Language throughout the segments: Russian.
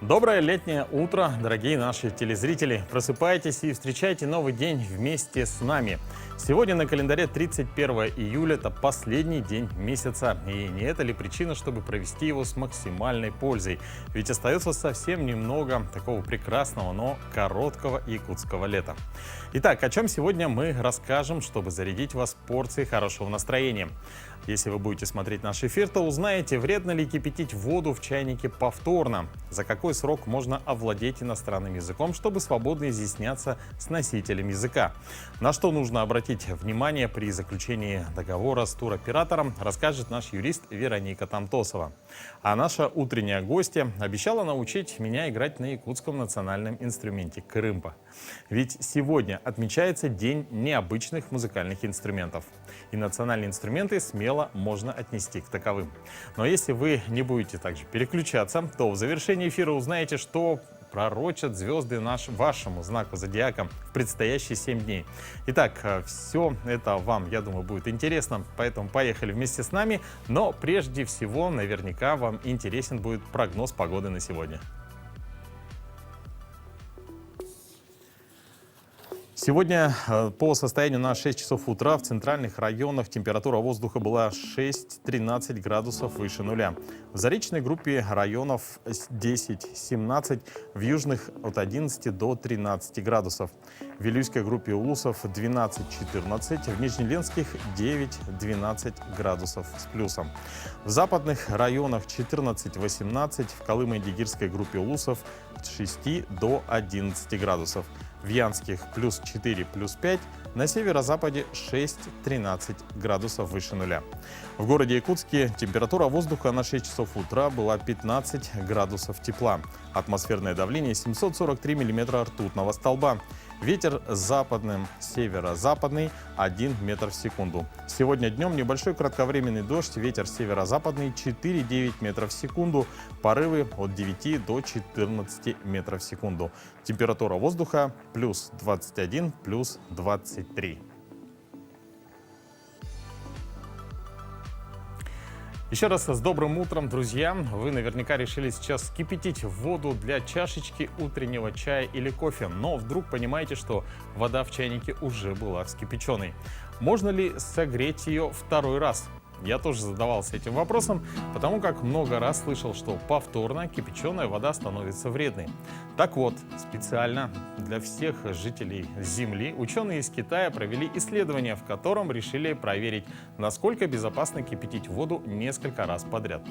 Доброе летнее утро, дорогие наши телезрители. Просыпайтесь и встречайте новый день вместе с нами. Сегодня на календаре 31 июля, это последний день месяца. И не это ли причина, чтобы провести его с максимальной пользой? Ведь остается совсем немного такого прекрасного, но короткого якутского лета. Итак, о чем сегодня мы расскажем, чтобы зарядить вас порцией хорошего настроения. Если вы будете смотреть наш эфир, то узнаете, вредно ли кипятить воду в чайнике повторно, за какой срок можно овладеть иностранным языком, чтобы свободно изъясняться с носителем языка, на что нужно обратить внимание при заключении договора с туроператором, расскажет наш юрист Вероника Тамтосова. А наша утренняя гостья обещала научить меня играть на якутском национальном инструменте крымпа. Ведь сегодня отмечается День необычных музыкальных инструментов. И национальные инструменты смело можно отнести к таковым. Но если вы не будете также переключаться, то в завершении эфира узнаете, что пророчат звезды вашему знаку зодиака в предстоящие 7 дней. Итак, все это вам, я думаю, будет интересно, поэтому поехали вместе с нами. Но прежде всего, наверняка вам интересен будет прогноз погоды на сегодня. Сегодня по состоянию на 6 часов утра в центральных районах температура воздуха была 6-13 градусов выше нуля. В заречной группе районов 10-17, в южных от 11 до 13 градусов. В Вилюйской группе улусов 12-14, в Нижнеленских 9-12 градусов с плюсом. В западных районах 14-18, в Колымо-Дигирской группе улусов от 6 до 11 градусов. В Янских плюс 4, плюс 5, на северо-западе 6-13 градусов выше нуля. В городе Якутске температура воздуха на 6 часов утра была 15 градусов тепла. Атмосферное давление 743 миллиметра ртутного столба. Ветер западным, северо-западный 1 метр в секунду. Сегодня днем небольшой кратковременный дождь, ветер северо-западный 4-9 метров в секунду, порывы от 9 до 14 метров в секунду. Температура воздуха плюс 21, плюс 23. Еще раз с добрым утром, друзья! Вы наверняка решили сейчас вскипятить воду для чашечки утреннего чая или кофе, но вдруг понимаете, что вода в чайнике уже была вскипяченной. Можно ли согреть ее второй раз? Я тоже задавался этим вопросом, потому как много раз слышал, что повторно кипяченая вода становится вредной. Так вот, специально для всех жителей Земли ученые из Китая провели исследование, в котором решили проверить, насколько безопасно кипятить воду несколько раз подряд.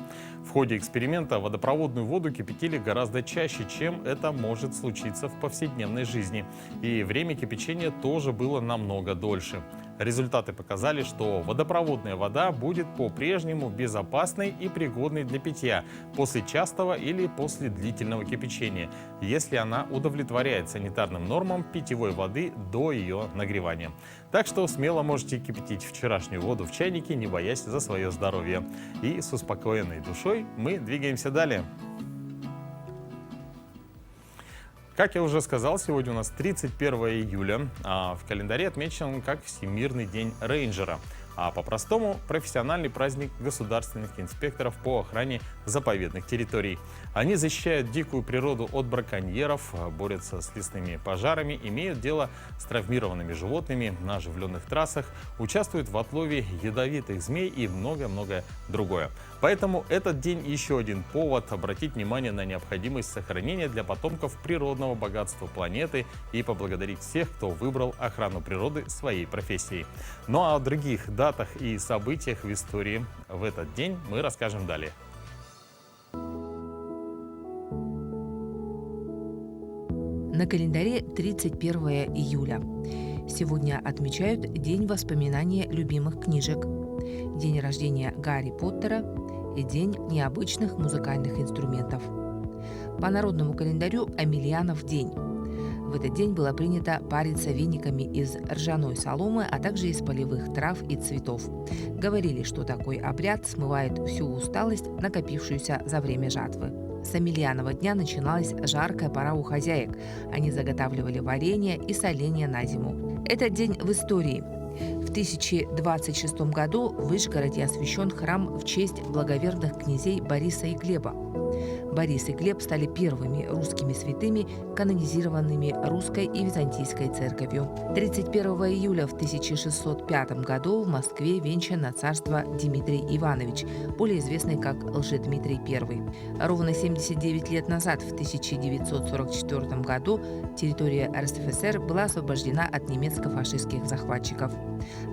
В ходе эксперимента водопроводную воду кипятили гораздо чаще, чем это может случиться в повседневной жизни. И время кипячения тоже было намного дольше. Результаты показали, что водопроводная вода будет по-прежнему безопасной и пригодной для питья после частого или после длительного кипячения, если она удовлетворяет санитарным нормам питьевой воды до ее нагревания. Так что смело можете кипятить вчерашнюю воду в чайнике, не боясь за свое здоровье. И с успокоенной душой мы двигаемся далее. Как я уже сказал, сегодня у нас 31 июля, а в календаре отмечен как Всемирный день рейнджера, а по-простому профессиональный праздник государственных инспекторов по охране заповедных территорий. Они защищают дикую природу от браконьеров, борются с лесными пожарами, имеют дело с травмированными животными на оживленных трассах, участвуют в отлове ядовитых змей и многое-многое другое. Поэтому этот день еще один повод обратить внимание на необходимость сохранения для потомков природного богатства планеты и поблагодарить всех, кто выбрал охрану природы своей профессией. Ну а о других датах и событиях в истории в этот день мы расскажем далее. На календаре 31 июля. Сегодня отмечают День воспоминания любимых книжек, день рождения Гарри Поттера и День необычных музыкальных инструментов. По народному календарю Амельянов день. В этот день было принято париться вениками из ржаной соломы, а также из полевых трав и цветов. Говорили, что такой обряд смывает всю усталость, накопившуюся за время жатвы. С Амельянова дня начиналась жаркая пора у хозяек. Они заготавливали варенье и соленья на зиму. Этот день в истории. В 1026 году в Вышгороде освящен храм в честь благоверных князей Бориса и Глеба. Борис и Глеб стали первыми русскими святыми, канонизированными Русской и Византийской церковью. 31 июля в 1605 году в Москве венчан на царство Дмитрий Иванович, более известный как Лжедмитрий I. Ровно 79 лет назад, в 1944 году, территория РСФСР была освобождена от немецко-фашистских захватчиков.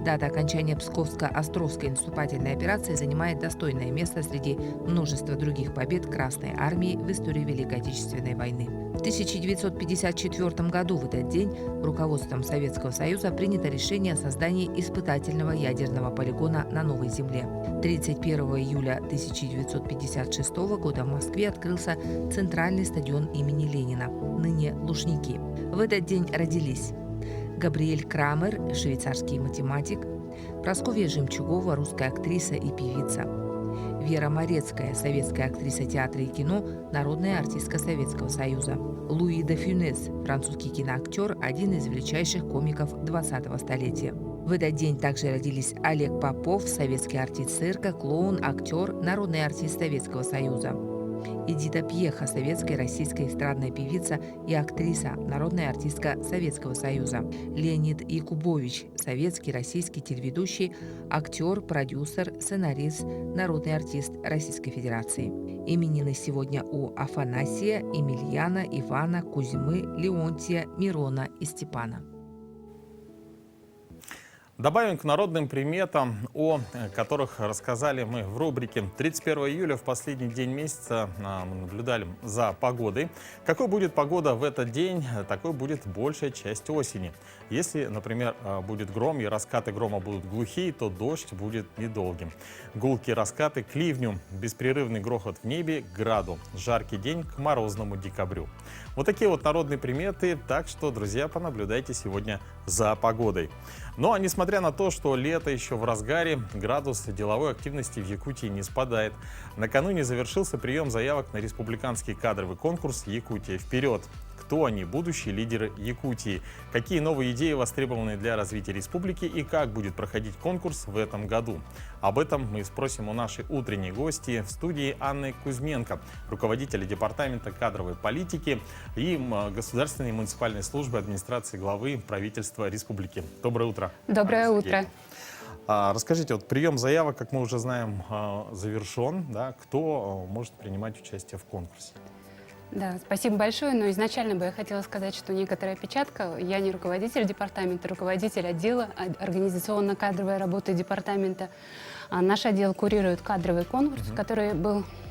Дата окончания Псковско-Островской наступательной операции занимает достойное место среди множества других побед Красной Армии в истории Великой Отечественной войны. В 1954 году в этот день руководством Советского Союза принято решение о создании испытательного ядерного полигона на Новой Земле. 31 июля 1956 года в Москве открылся Центральный стадион имени Ленина, ныне Лужники. В этот день родились Габриэль Крамер, швейцарский математик, Прасковья Жемчугова, русская актриса и певица, Вера Морецкая, советская актриса театра и кино, народная артистка Советского Союза, Луи де Фюнес, французский киноактер, один из величайших комиков 20-го столетия. В этот день также родились Олег Попов, советский артист цирка, клоун, актер, народный артист Советского Союза, Эдита Пьеха, советская и российская эстрадная певица и актриса, народная артистка Советского Союза. Леонид Якубович, советский, российский телеведущий, актер, продюсер, сценарист, народный артист Российской Федерации. Именины сегодня у Афанасия, Емельяна, Ивана, Кузьмы, Леонтия, Мирона и Степана. Добавим к народным приметам, о которых рассказали мы в рубрике. 31 июля, в последний день месяца, мы наблюдали за погодой. Какой будет погода в этот день, такой будет большая часть осени. Если, например, будет гром и раскаты грома будут глухие, то дождь будет недолгим. Гулкие раскаты к ливню, беспрерывный грохот в небе к граду, жаркий день к морозному декабрю. Вот такие вот народные приметы, так что, друзья, понаблюдайте сегодня за погодой. Ну а несмотря на то, что лето еще в разгаре, градус деловой активности в Якутии не спадает. Накануне завершился прием заявок на республиканский кадровый конкурс «Якутия вперед». Кто они, будущие лидеры Якутии? Какие новые идеи востребованы для развития республики и как будет проходить конкурс в этом году? Об этом мы спросим у нашей утренней гости в студии Анны Кузьменко, руководителя департамента кадровой политики и государственной муниципальной службы администрации главы правительства республики. Доброе утро. Доброе утро. Расскажите, вот прием заявок, как мы уже знаем, завершен. Да? Кто может принимать участие в конкурсе? Да, спасибо большое. Но изначально бы я хотела сказать, что некоторая опечатка. Я не руководитель департамента, руководитель отдела организационно-кадровой работы департамента. Наш отдел курирует кадровый конкурс, который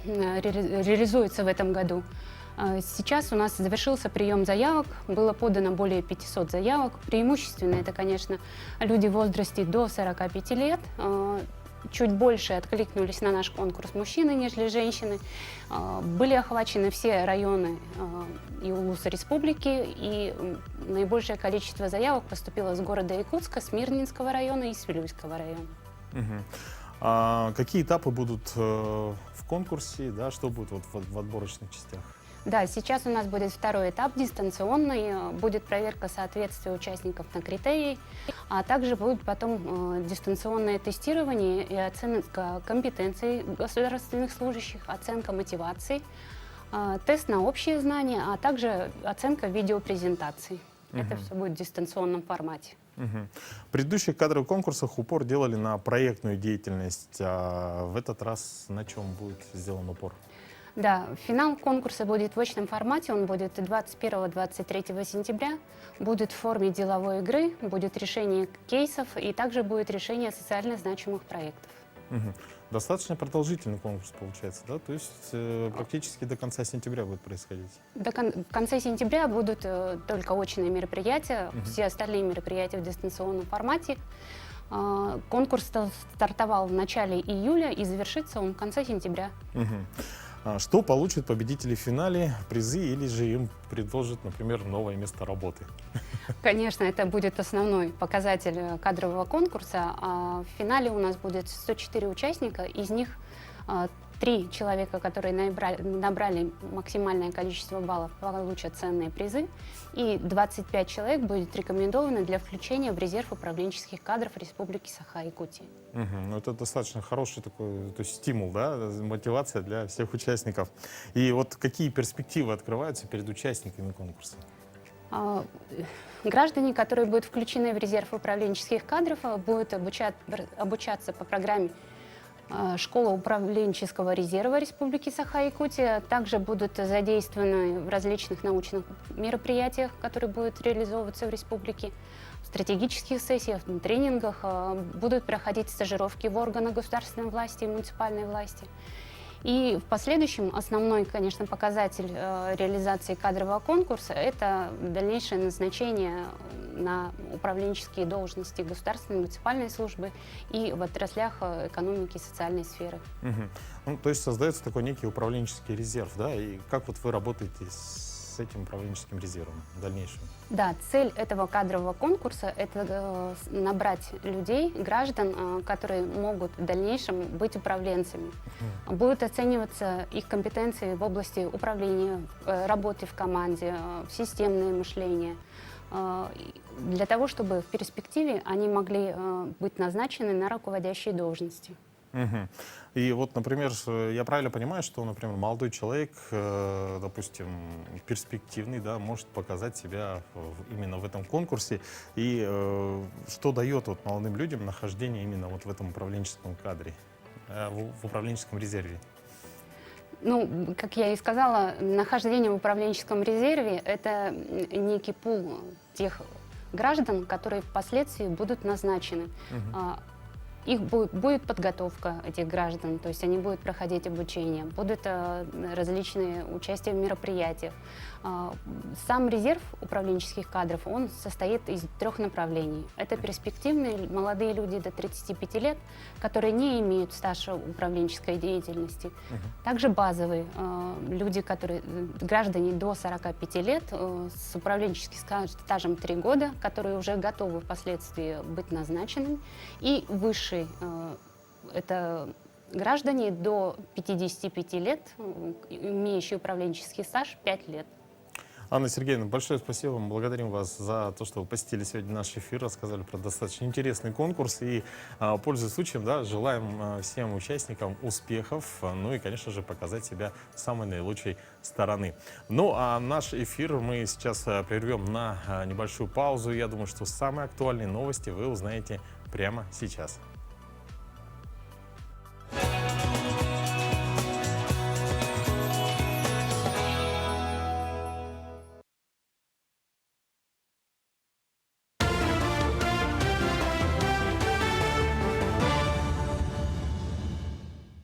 реализуется в этом году. Сейчас у нас завершился прием заявок, было подано более 500 заявок. Преимущественно это, конечно, люди в возрасте до 45 лет. Чуть больше откликнулись на наш конкурс мужчины, нежели женщины. Были охвачены все районы и улусы республики, и наибольшее количество заявок поступило с города Якутска, Смирнинского района и Свилюйского района. Какие этапы будут в конкурсе, да, что будет вот в отборочных частях? Да, сейчас у нас будет второй этап, дистанционный. Будет проверка соответствия участников на критерии, а также будет потом дистанционное тестирование и оценка компетенций государственных служащих, оценка мотивации, тест на общие знания, а также оценка видеопрезентаций. Это все будет в дистанционном формате. В предыдущих кадровых конкурсах упор делали на проектную деятельность, а в этот раз на чем будет сделан упор? Да, финал конкурса будет в очном формате, он будет 21-23 сентября, будет в форме деловой игры, будет решение кейсов и также будет решение социально значимых проектов. Достаточно продолжительный конкурс получается, да? То есть практически до конца сентября будет происходить? В конце сентября будут только очные мероприятия, все остальные мероприятия в дистанционном формате. Конкурс стартовал в начале июля и завершится он в конце сентября. Что получат победители в финале, призы, или же им предложат, например, новое место работы? Конечно, это будет основной показатель кадрового конкурса. В финале у нас будет 104 участника, из них 3 человека, которые набрали максимальное количество баллов, получат ценные призы. И 25 человек будет рекомендовано для включения в резерв управленческих кадров Республики Саха-Якутия. Ну, это достаточно хороший такой, то есть стимул, да, мотивация для всех участников. И вот какие перспективы открываются перед участниками конкурса? Граждане, которые будут включены в резерв управленческих кадров, будут обучаться по программе Школа управленческого резерва Республики Саха-Якутия. Также будут задействованы в различных научных мероприятиях, которые будут реализовываться в республике, в стратегических сессиях, тренингах. Будут проходить стажировки в органах государственной власти и муниципальной власти. И в последующем основной, конечно, показатель реализации кадрового конкурса – это дальнейшее назначение на управленческие должности государственной муниципальной службы и в отраслях экономики и социальной сферы. Ну, то есть создается такой некий управленческий резерв, да? И как вот вы работаете с этим управленческим резервом в дальнейшем? Да, цель этого кадрового конкурса – это набрать людей, граждан, которые могут в дальнейшем быть управленцами. Будут оцениваться их компетенции в области управления, работы в команде, системное мышление, для того, чтобы в перспективе они могли быть назначены на руководящие должности. И вот, например, я правильно понимаю, что, например, молодой человек, допустим, перспективный, да, может показать себя именно в этом конкурсе. И что дает вот молодым людям нахождение именно вот в этом управленческом кадре, в управленческом резерве? Ну, как я и сказала, нахождение в управленческом резерве – это некий пул тех граждан, которые впоследствии будут назначены. Их будет подготовка этих граждан, то есть они будут проходить обучение, будут различные участия в мероприятиях. Сам резерв управленческих кадров, он состоит из 3 направлений. Это перспективные молодые люди до 35 лет, которые не имеют стажа управленческой деятельности. Также базовые люди, граждане до 45 лет с управленческим стажем 3 года, которые уже готовы впоследствии быть назначенными. И высшие это граждане до 55 лет, имеющие управленческий стаж 5 лет. Анна Сергеевна, большое спасибо вам. Благодарим вас за то, что вы посетили сегодня наш эфир, рассказали про достаточно интересный конкурс. И, пользуясь случаем, да, желаем всем участникам успехов, ну и, конечно же, показать себя с самой наилучшей стороны. Ну, а наш эфир мы сейчас прервем на небольшую паузу. Я думаю, что самые актуальные новости вы узнаете прямо сейчас.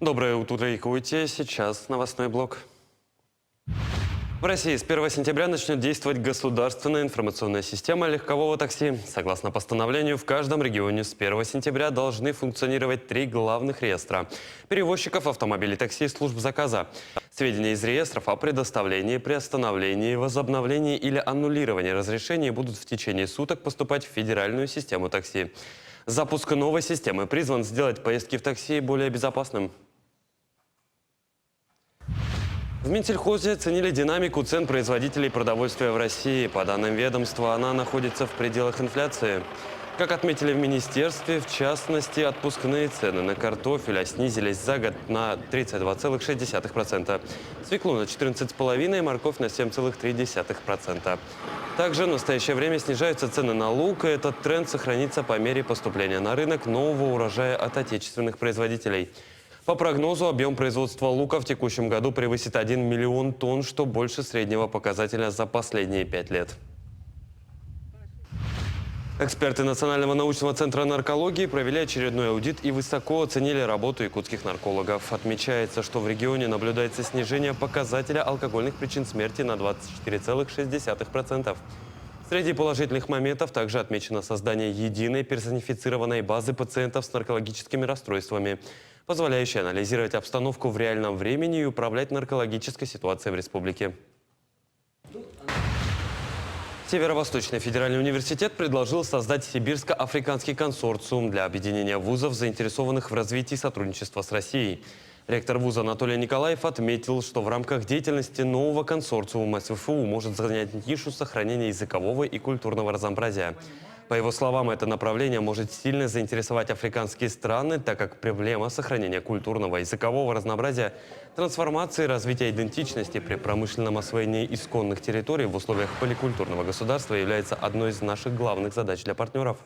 Доброе утро, Якутия. Сейчас новостной блок. В России с 1 сентября начнет действовать государственная информационная система легкового такси. Согласно постановлению, в каждом регионе с 1 сентября должны функционировать 3 главных реестра – перевозчиков, автомобилей, такси и служб заказа. Сведения из реестров о предоставлении, приостановлении, возобновлении или аннулировании разрешений будут в течение суток поступать в федеральную систему такси. Запуск новой системы призван сделать поездки в такси более безопасным. В Минсельхозе оценили динамику цен производителей продовольствия в России. По данным ведомства, она находится в пределах инфляции. Как отметили в министерстве, в частности, отпускные цены на картофель снизились за год на 32,6%, свеклу на 14,5%, морковь на 7,3%. Также в настоящее время снижаются цены на лук, и этот тренд сохранится по мере поступления на рынок нового урожая от отечественных производителей. По прогнозу, объем производства лука в текущем году превысит 1 миллион тонн, что больше среднего показателя за последние 5 лет. Эксперты Национального научного центра наркологии провели очередной аудит и высоко оценили работу якутских наркологов. Отмечается, что в регионе наблюдается снижение показателя алкогольных причин смерти на 24,6%. Среди положительных моментов также отмечено создание единой персонифицированной базы пациентов с наркологическими расстройствами, позволяющей анализировать обстановку в реальном времени и управлять наркологической ситуацией в республике. Северо-Восточный федеральный университет предложил создать Сибирско-африканский консорциум для объединения вузов, заинтересованных в развитии сотрудничества с Россией. Ректор вуза Анатолий Николаев отметил, что в рамках деятельности нового консорциума СВФУ может занять нишу сохранения языкового и культурного разнообразия. По его словам, это направление может сильно заинтересовать африканские страны, так как проблема сохранения культурного и языкового разнообразия, трансформации и развития идентичности при промышленном освоении исконных территорий в условиях поликультурного государства является одной из наших главных задач для партнеров.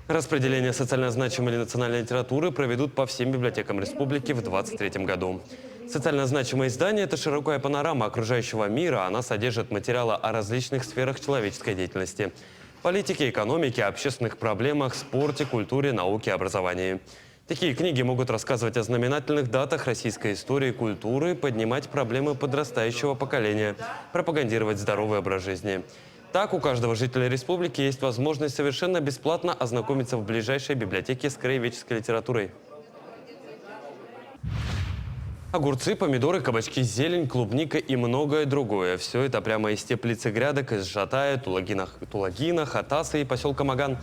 Распределение социально значимой или национальной литературы проведут по всем библиотекам республики в 2023 году. Социально значимое издание – это широкая панорама окружающего мира. Она содержит материалы о различных сферах человеческой деятельности – политике, экономике, общественных проблемах, спорте, культуре, науке, образовании. Такие книги могут рассказывать о знаменательных датах российской истории и культуры, поднимать проблемы подрастающего поколения, пропагандировать здоровый образ жизни. Так, у каждого жителя республики есть возможность совершенно бесплатно ознакомиться в ближайшей библиотеке с краеведческой литературой. Огурцы, помидоры, кабачки, зелень, клубника и многое другое. Все это прямо из теплицы грядок, из Жатая, Тулагина, Хатаса и поселка Маган.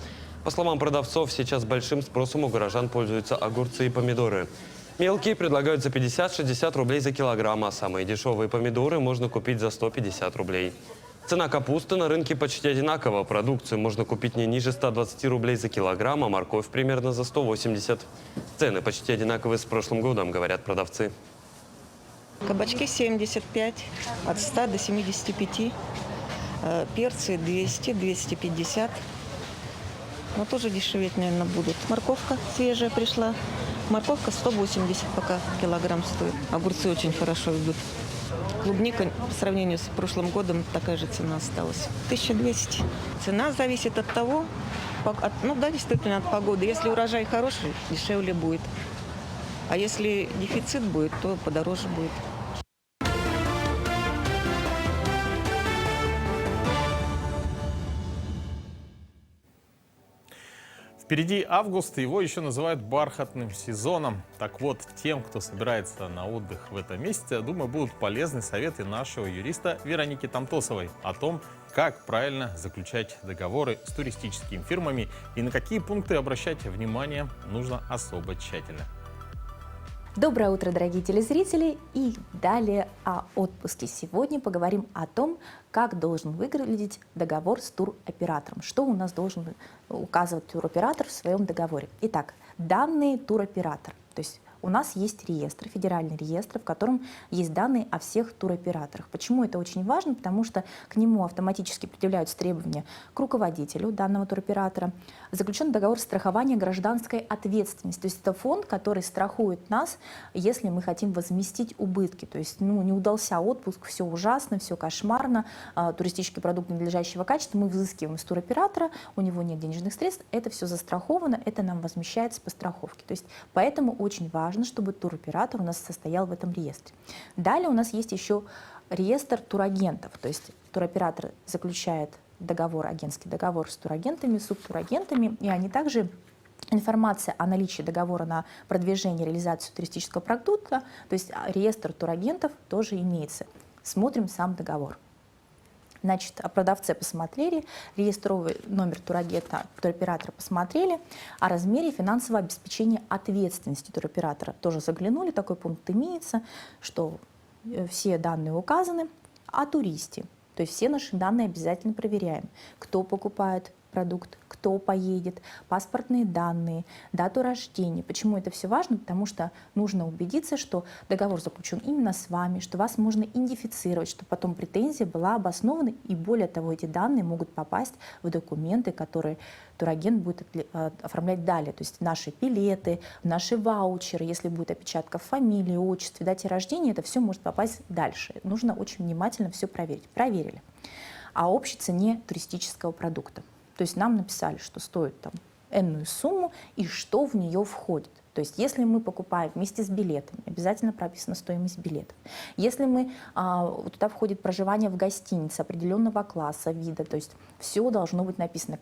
По словам продавцов, сейчас большим спросом у горожан пользуются огурцы и помидоры. Мелкие предлагают за 50-60 рублей за килограмм, а самые дешевые помидоры можно купить за 150 рублей. Цена капусты на рынке почти одинакова. Продукцию можно купить не ниже 120 рублей за килограмм, а морковь примерно за 180. Цены почти одинаковые с прошлым годом, говорят продавцы. Кабачки 75, от 100 до 75. Перцы 200, 250. Но тоже дешеветь, наверное, будут. Морковка свежая пришла. Морковка 180 пока килограмм стоит. Огурцы очень хорошо идут. Клубника по сравнению с прошлым годом такая же цена осталась. 1200. Цена зависит от того, действительно от погоды. Если урожай хороший, дешевле будет. А если дефицит будет, то подороже будет. Впереди август, его еще называют бархатным сезоном. Так вот, тем, кто собирается на отдых в этом месяце, думаю, будут полезны советы нашего юриста Вероники Тамтосовой о том, как правильно заключать договоры с туристическими фирмами и на какие пункты обращать внимание нужно особо тщательно. Доброе утро, дорогие телезрители! И далее о отпуске. Сегодня поговорим о том, как должен выглядеть договор с туроператором. Что у нас должен указывать туроператор в своем договоре. Итак, данные туроператора. То есть у нас есть реестр, федеральный реестр, в котором есть данные о всех туроператорах. Почему это очень важно? Потому что к нему автоматически предъявляются требования к руководителю данного туроператора. Заключен договор страхования гражданской ответственности. То есть это фонд, который страхует нас, если мы хотим возместить убытки. То есть не удался отпуск, все ужасно, все кошмарно, туристический продукт ненадлежащего качества, мы взыскиваем с туроператора, у него нет денежных средств, это все застраховано, это нам возмещается по страховке. То есть поэтому очень важно, чтобы туроператор у нас состоял в этом реестре. Далее у нас есть еще реестр турагентов. То есть туроператор заключает договор, агентский договор с турагентами, субтурагентами, и они также информация о наличии договора на продвижение и реализацию туристического продукта, то есть реестр турагентов тоже имеется. Смотрим сам договор. Значит, о продавце посмотрели, реестровый номер турагента, туроператора посмотрели, о размере финансового обеспечения ответственности туроператора тоже заглянули, такой пункт имеется, что все данные указаны, о туристе. То есть все наши данные обязательно проверяем, кто покупает продукт, кто поедет, паспортные данные, дату рождения. Почему это все важно? Потому что нужно убедиться, что договор заключен именно с вами, что вас можно идентифицировать, что потом претензия была обоснована, и более того, эти данные могут попасть в документы, которые турагент будет оформлять далее. То есть в наши билеты, в наши ваучеры, если будет опечатка в фамилии, отчестве, дате рождения, это все может попасть дальше. Нужно очень внимательно все проверить. Проверили. О общей цене туристического продукта. То есть нам написали, что стоит там энную сумму и что в нее входит. То есть если мы покупаем вместе с билетами, обязательно прописана стоимость билетов. Если туда входит проживание в гостинице определенного класса, вида, то есть все должно быть написано.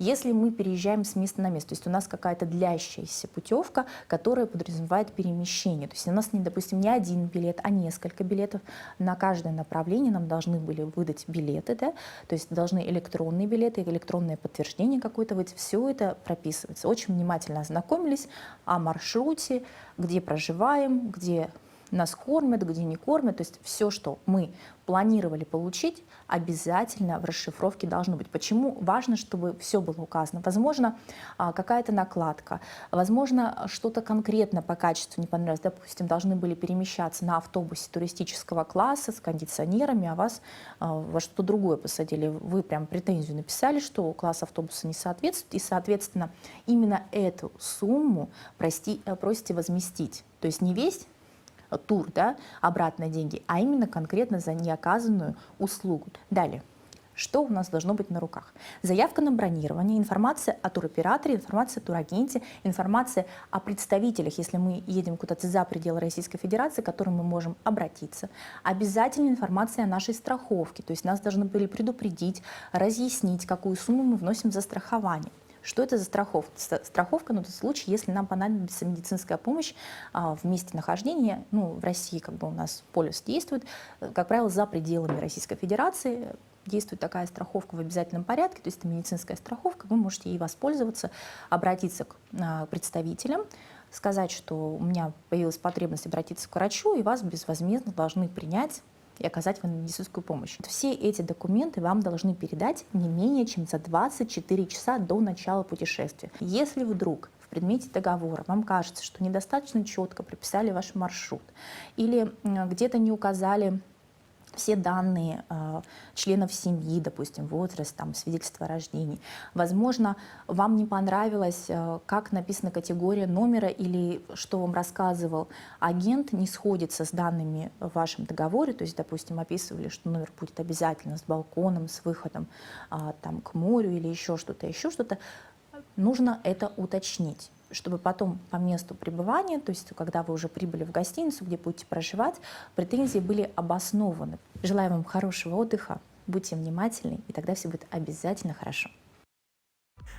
Если мы переезжаем с места на место, то есть у нас какая-то длящаяся путевка, которая подразумевает перемещение. То есть у нас, допустим, не один билет, а несколько билетов. На каждое направление нам должны были выдать билеты, да? То есть должны электронные билеты, электронное подтверждение какое-то выйти. Все это прописывается. Очень внимательно ознакомились о маршруте, где проживаем, где нас кормят, где не кормят. То есть все, что мы планировали получить, обязательно в расшифровке должно быть. Почему важно, чтобы все было указано? Возможно, какая-то накладка, возможно, что-то конкретно по качеству не понравилось. Допустим, должны были перемещаться на автобусе туристического класса с кондиционерами, а вас во что-то другое посадили. Вы прям претензию написали, что класс автобуса не соответствует, и, соответственно, именно эту сумму просите возместить. То есть не весь тур, да, обратно деньги, а именно конкретно за неоказанную услугу. Далее. Что у нас должно быть на руках? Заявка на бронирование, информация о туроператоре, информация о турагенте, информация о представителях, если мы едем куда-то за пределы Российской Федерации, к которым мы можем обратиться. Обязательно информация о нашей страховке, то есть нас должны были предупредить, разъяснить, какую сумму мы вносим за страхование. Что это за страховка? Страховка на тот случай, если нам понадобится медицинская помощь в месте нахождения. Ну, в России как бы у нас полис действует, как правило, за пределами Российской Федерации действует такая страховка в обязательном порядке, то есть это медицинская страховка, вы можете ей воспользоваться, обратиться к представителям, сказать, что у меня появилась потребность обратиться к врачу, и вас безвозмездно должны принять и оказать вам медицинскую помощь. Все эти документы вам должны передать не менее чем за 24 часа до начала путешествия. Если вдруг в предмете договора вам кажется, что недостаточно четко прописали ваш маршрут или где-то не указали все данные членов семьи, допустим, возраст, там, свидетельство о рождении. Возможно, вам не понравилось, как написана категория номера или что вам рассказывал агент, не сходится с данными в вашем договоре, то есть, допустим, описывали, что номер будет обязательно с балконом, с выходом там, к морю или еще что-то, нужно это уточнить, чтобы потом по месту пребывания, то есть когда вы уже прибыли в гостиницу, где будете проживать, претензии были обоснованы. Желаю вам хорошего отдыха, будьте внимательны, и тогда все будет обязательно хорошо.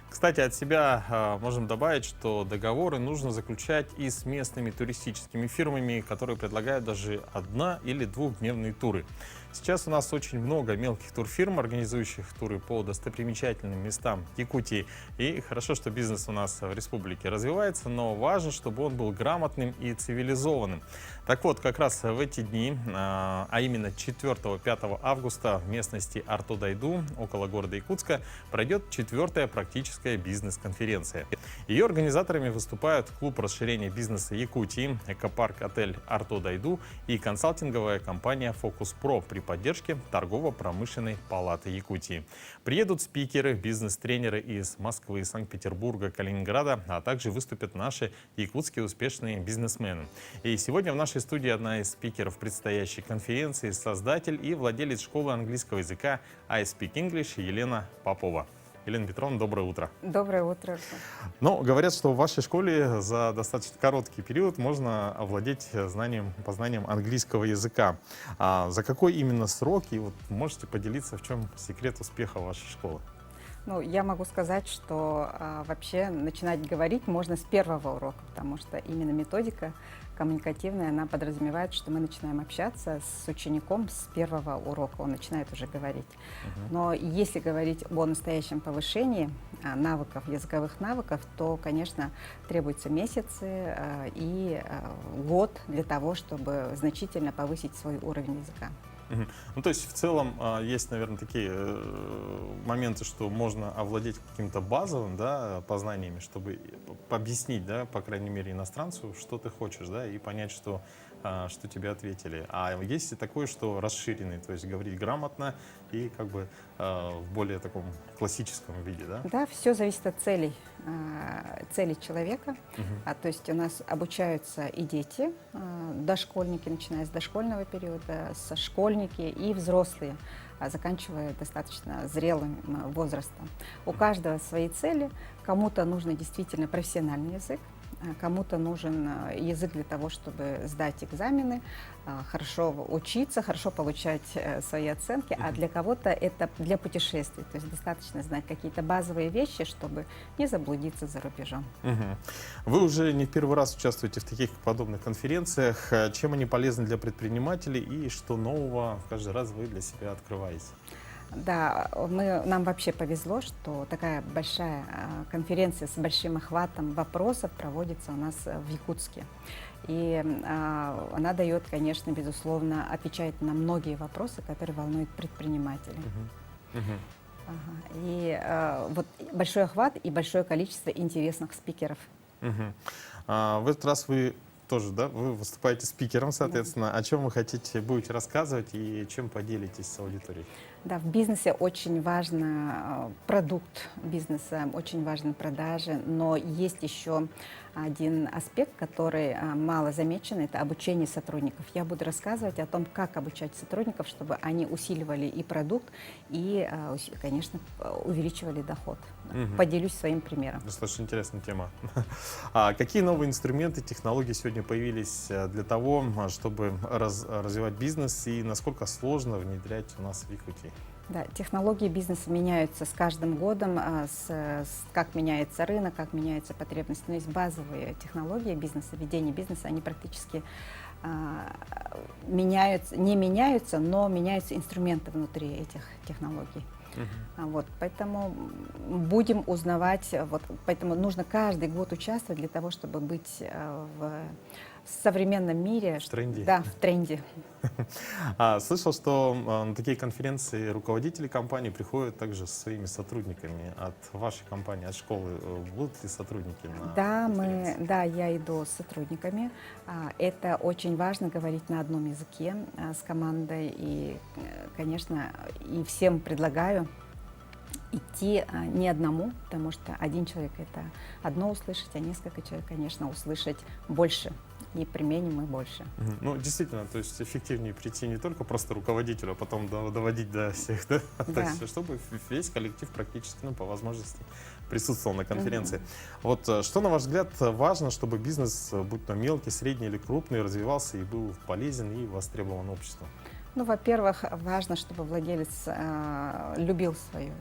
Кстати, от себя можем добавить, что договоры нужно заключать и с местными туристическими фирмами, которые предлагают даже 1- или 2-дневные туры. Сейчас у нас очень много мелких турфирм, организующих туры по достопримечательным местам Якутии. И хорошо, что бизнес у нас в республике развивается, но важно, чтобы он был грамотным и цивилизованным. Так вот, как раз в эти дни, а именно 4-5 августа в местности Артодайду, около города Якутска, пройдет 4-я практическая бизнес-конференция. Ее организаторами выступают клуб расширения бизнеса Якутии, экопарк-отель Артодайду и консалтинговая компания Focus Pro при поддержке Торгово-промышленной палаты Якутии. Приедут спикеры, бизнес-тренеры из Москвы, Санкт-Петербурга, Калининграда, а также выступят наши якутские успешные бизнесмены. И сегодня в нашей студии одна из спикеров предстоящей конференции, создатель и владелец школы английского языка I Speak English Елена Попова. Елена Петровна, доброе утро. Доброе утро. Ну, говорят, что в вашей школе за достаточно короткий период можно овладеть познанием английского языка. За какой именно срок? И вот можете поделиться, в чем секрет успеха вашей школы? Ну, я могу сказать, что вообще начинать говорить можно с первого урока, потому что именно методика коммуникативная, она подразумевает, что мы начинаем общаться с учеником с первого урока, он начинает уже говорить. Но если говорить о настоящем повышении навыков, языковых навыков, то, конечно, требуются месяцы и год для того, чтобы значительно повысить свой уровень языка. Ну, то есть в целом есть, наверное, такие моменты, что можно овладеть каким-то базовым, да, познаниями, чтобы объяснить, да, по крайней мере, иностранцу, что ты хочешь, да, и понять, что тебе ответили. А есть и такое, что расширенный, то есть говорить грамотно и как бы в более таком классическом виде, да? Да, все зависит от целей человека. То есть у нас обучаются и дети, дошкольники, начиная с дошкольного периода, школьники и взрослые, заканчивая достаточно зрелым возрастом. У каждого свои цели. Кому-то нужно действительно профессиональный язык, Кому-то нужен язык для того, чтобы сдать экзамены, хорошо учиться, хорошо получать свои оценки, а для кого-то это для путешествий. То есть достаточно знать какие-то базовые вещи, чтобы не заблудиться за рубежом. Мгм. Вы уже не в первый раз участвуете в таких подобных конференциях. Чем они полезны для предпринимателей и что нового каждый раз вы для себя открываете? Да, нам вообще повезло, что такая большая конференция с большим охватом вопросов проводится у нас в Якутске. И она дает, конечно, безусловно, отвечает на многие вопросы, которые волнуют предпринимателей. Мгм. Ага. И вот большой охват и большое количество интересных спикеров. Мгм. В этот раз вы тоже, да, вы выступаете спикером, соответственно. О чем вы будете рассказывать и чем поделитесь с аудиторией? Да, в бизнесе очень важно продукт бизнеса, очень важны продажи, но есть еще один аспект, который мало замечен, это обучение сотрудников. Я буду рассказывать о том, как обучать сотрудников, чтобы они усиливали и продукт, и, конечно, увеличивали доход. Мгм. Поделюсь своим примером. Достаточно интересная тема. А какие новые инструменты, технологии сегодня появились для того, чтобы развивать бизнес, и насколько сложно внедрять у нас в Якутии? Да, технологии бизнеса меняются с каждым годом, как меняется рынок, как меняется потребность. Но есть базовые технологии бизнеса, ведения бизнеса, они практически не меняются, но меняются инструменты внутри этих технологий. Вот, поэтому будем узнавать, поэтому нужно каждый год участвовать для того, чтобы быть в современном мире. В тренде. Да, в тренде. Слышал, что на такие конференции руководители компании приходят также со своими сотрудниками от вашей компании, от школы. Будут ли сотрудники на конференции? Я иду с сотрудниками. Это очень важно говорить на одном языке с командой. И, конечно, и всем предлагаю идти не одному, потому что один человек — это одно услышать, а несколько человек, конечно, услышать больше. И применим мы больше. Мгм. Ну, действительно, то есть эффективнее прийти не только просто руководителю, а потом доводить до всех, да? То Да. есть, чтобы весь коллектив практически, по возможности, присутствовал на конференции. Вот что, на ваш взгляд, важно, чтобы бизнес, будь то мелкий, средний или крупный, развивался и был полезен и востребован обществом? Ну, во-первых, важно, чтобы владелец любил свою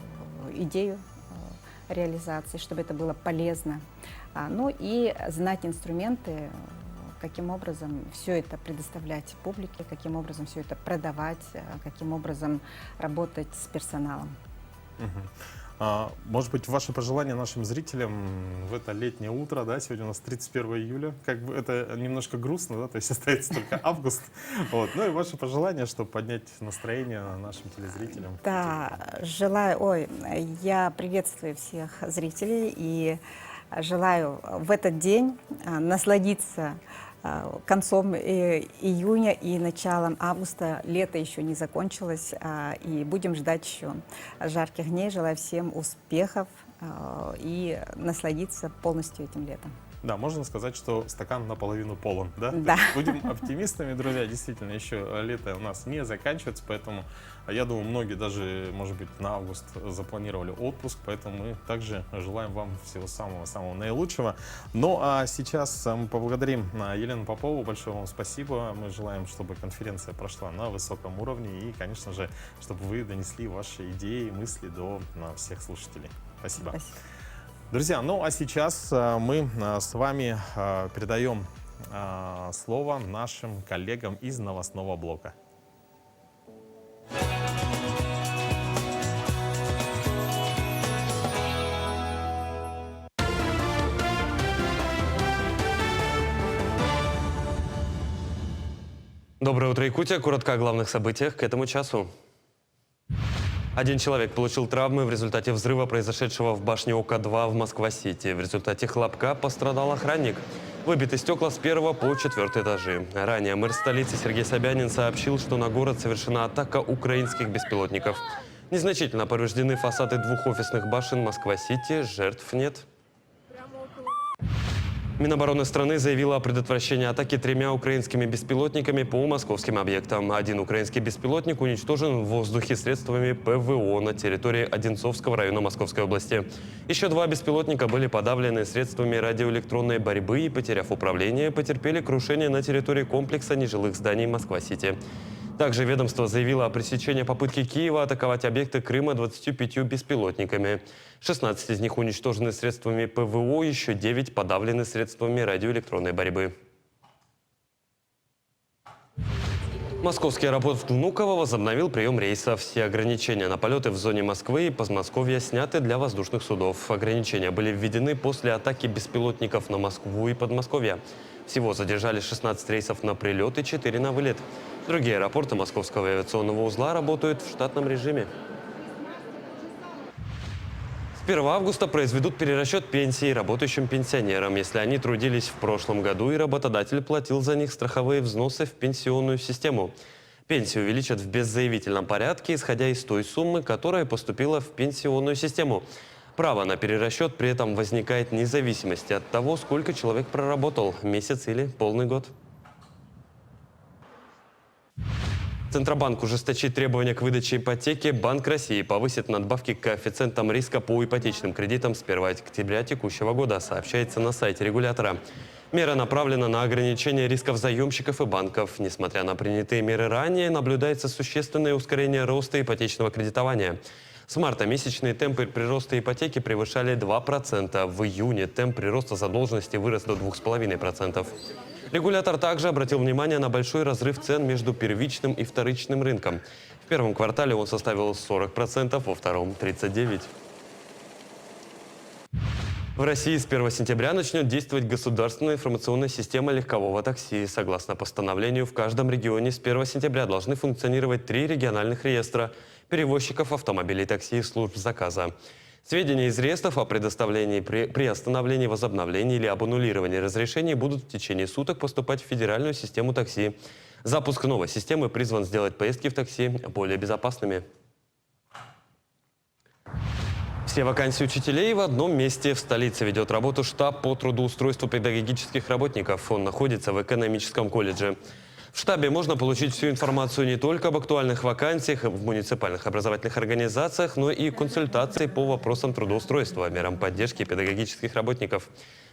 идею реализации, чтобы это было полезно. Ну и знать инструменты, каким образом все это предоставлять публике, каким образом все это продавать, каким образом работать с персоналом. Может быть, ваши пожелания нашим зрителям в это летнее утро, да, сегодня у нас 31 июля, как бы это немножко грустно, да, то есть остается только август, вот, ну и ваши пожелания, чтобы поднять настроение нашим телезрителям. Да, я приветствую всех зрителей и желаю в этот день насладиться концом июня и началом августа. Лето еще не закончилось, и будем ждать еще жарких дней. Желаю всем успехов и насладиться полностью этим летом. Да, можно сказать, что стакан наполовину полон, да? Да. То есть будем оптимистами, друзья, действительно, еще лето у нас не заканчивается, поэтому я думаю, многие даже, может быть, на август запланировали отпуск, поэтому мы также желаем вам всего самого-самого наилучшего. Ну, а сейчас мы поблагодарим Елену Попову, большое вам спасибо. Мы желаем, чтобы конференция прошла на высоком уровне и, конечно же, чтобы вы донесли ваши идеи, мысли до всех слушателей. Спасибо. Спасибо. Друзья, ну а сейчас мы с вами передаем слово нашим коллегам из новостного блока. Доброе утро, Якутия. Коротко о главных событиях к этому часу. Один человек получил травмы в результате взрыва, произошедшего в башне ОК-2 в Москва-Сити. В результате хлопка пострадал охранник. Выбиты стекла с 1 по 4 этажи. Ранее мэр столицы Сергей Собянин сообщил, что на город совершена атака украинских беспилотников. Незначительно повреждены фасады 2 офисных башен Москва-Сити, жертв нет. Минобороны страны заявила о предотвращении атаки 3 украинскими беспилотниками по московским объектам. 1 украинский беспилотник уничтожен в воздухе средствами ПВО на территории Одинцовского района Московской области. Еще 2 беспилотника были подавлены средствами радиоэлектронной борьбы и, потеряв управление, потерпели крушение на территории комплекса нежилых зданий Москва-Сити. Также ведомство заявило о пресечении попытки Киева атаковать объекты Крыма 25 беспилотниками. 16 из них уничтожены средствами ПВО, еще 9 подавлены средствами радиоэлектронной борьбы. Московский аэропорт Внуково возобновил прием рейсов. Все ограничения на полеты в зоне Москвы и Подмосковья сняты для воздушных судов. Ограничения были введены после атаки беспилотников на Москву и Подмосковье. Всего задержали 16 рейсов на прилет и 4 на вылет. Другие аэропорты Московского авиационного узла работают в штатном режиме. С 1 августа произведут перерасчет пенсий работающим пенсионерам, если они трудились в прошлом году и работодатель платил за них страховые взносы в пенсионную систему. Пенсию увеличат в беззаявительном порядке, исходя из той суммы, которая поступила в пенсионную систему. Право на перерасчет при этом возникает вне зависимости от того, сколько человек проработал – месяц или полный год. Центробанк ужесточит требования к выдаче ипотеки. Банк России повысит надбавки к коэффициентам риска по ипотечным кредитам с 1 октября текущего года, сообщается на сайте регулятора. Мера направлена на ограничение рисков заемщиков и банков. Несмотря на принятые меры ранее, наблюдается существенное ускорение роста ипотечного кредитования. С марта месячные темпы прироста ипотеки превышали 2%. В июне темп прироста задолженности вырос до 2,5%. Регулятор также обратил внимание на большой разрыв цен между первичным и вторичным рынком. В первом квартале он составил 40%, во втором – 39%. В России с 1 сентября начнет действовать государственная информационная система легкового такси. Согласно постановлению, в каждом регионе с 1 сентября должны функционировать 3 региональных реестра перевозчиков автомобилей такси и служб заказа. Сведения из реестров о предоставлении, приостановлении, возобновлении или об аннулировании разрешений будут в течение суток поступать в федеральную систему такси. Запуск новой системы призван сделать поездки в такси более безопасными. Все вакансии учителей в одном месте. В столице ведет работу штаб по трудоустройству педагогических работников. Он находится в экономическом колледже. В штабе можно получить всю информацию не только об актуальных вакансиях в муниципальных образовательных организациях, но и консультации по вопросам трудоустройства, мерам поддержки педагогических работников.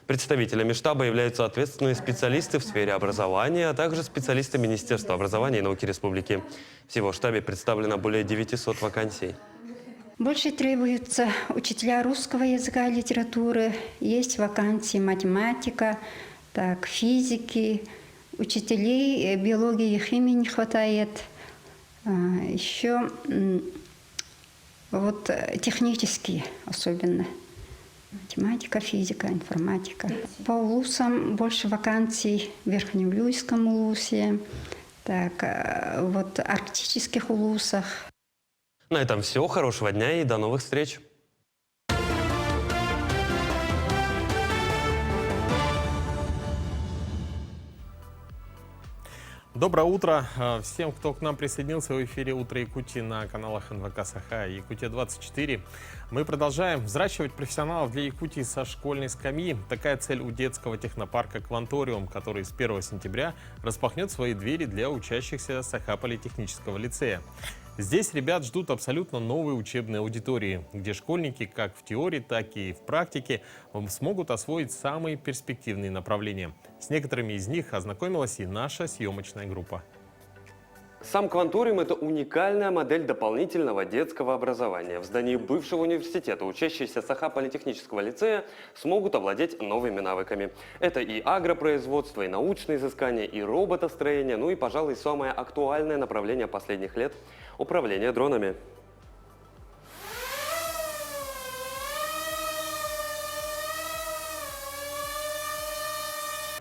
Представителями штаба являются ответственные специалисты в сфере образования, а также специалисты Министерства образования и науки Республики. Всего в штабе представлено более 900 вакансий. Больше требуются учителя русского языка и литературы, есть вакансии математика, физики, учителей биологии и химии не хватает. Еще технические особенно. Математика, физика, информатика. По улусам больше вакансий в Верхнеуфимском улусе, арктических улусах. На этом все. Хорошего дня и до новых встреч. Доброе утро всем, кто к нам присоединился в эфире «Утро Якутии» на каналах НВК Саха и Якутия-24. Мы продолжаем взращивать профессионалов для Якутии со школьной скамьи. Такая цель у детского технопарка «Кванториум», который с 1 сентября распахнет свои двери для учащихся Саха политехнического лицея. Здесь ребят ждут абсолютно новые учебные аудитории, где школьники как в теории, так и в практике смогут освоить самые перспективные направления. С некоторыми из них ознакомилась и наша съемочная группа. Сам «Кванториум» – это уникальная модель дополнительного детского образования. В здании бывшего университета учащиеся Саха политехнического лицея смогут овладеть новыми навыками. Это и агропроизводство, и научные изыскания, и роботостроение, ну и, пожалуй, самое актуальное направление последних лет – управление дронами.